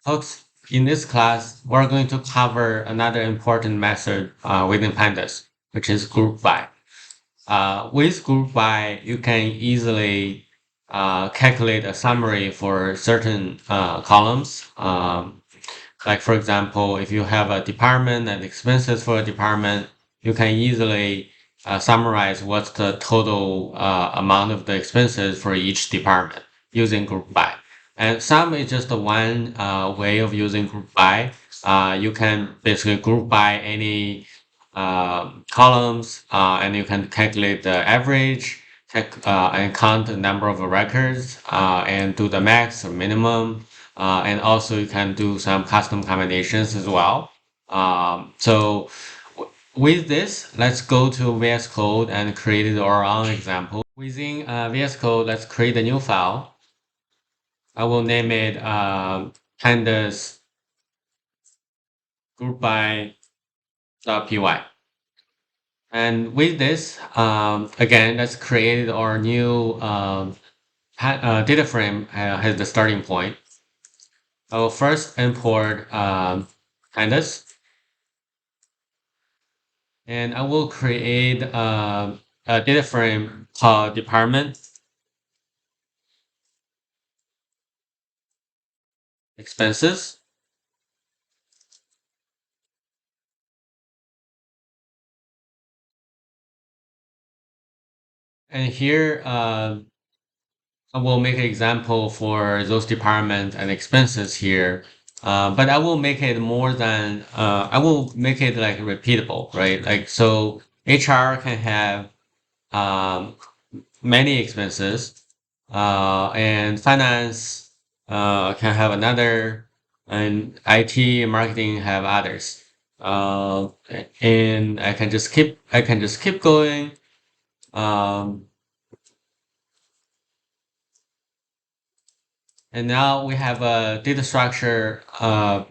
Folks, in this class, we're going to cover another important method within pandas, which is group by. With group by, you can easily calculate a summary for certain columns. Like for example, if you have a department and expenses for a department, you can easily summarize what's the total amount of the expenses for each department using group by. And sum is just one way of using group by. You can basically group by any columns, and you can calculate the average, and count the number of records, and do the max or minimum. And also you can do some custom combinations as well. So with this, let's go to VS Code and create our own example. Within VS Code, let's create a new file. I will name it pandas groupby.py. And with this, again, let's create our new data frame has the starting point. I will first import pandas, and I will create a data frame called department expenses. And here I will make an example for those departments and expenses here. But I will make it more than I will make it like repeatable, right? Like so HR can have um, many expenses, and finance can have another, and IT and marketing have others. Uh, and I can just keep going. Um, and now we have a data structure.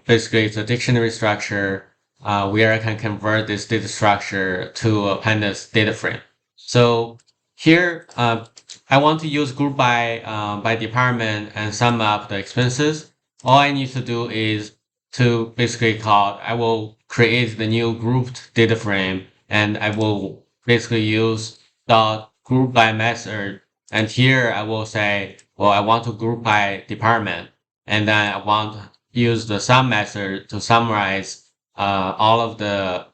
Basically, it's a dictionary structure where I can convert this data structure to a pandas data frame. So here, I want to use group by department and sum up the expenses. All I need to do is to basically call, I will create the new grouped data frame, and I will basically use dot group by method. And here I will say, well, I want to group by department, and then I want to use the sum method to summarize all of the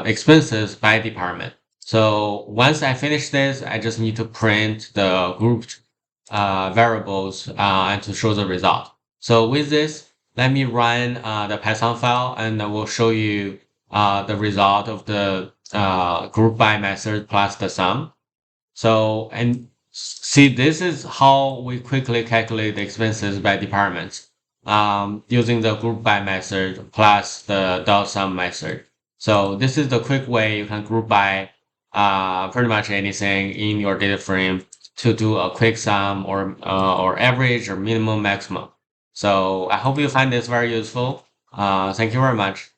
expenses by department. So once I finish this, I just need to print the grouped variables and to show the result. So with this, let me run the Python file, and I will show you the result of the group by method plus the sum. So, and see, this is how we quickly calculate the expenses by departments using the group by method plus the dot sum method. So this is the quick way you can group by pretty much anything in your data frame to do a quick sum or average or minimum maximum. So I hope you find this very useful. Thank you very much.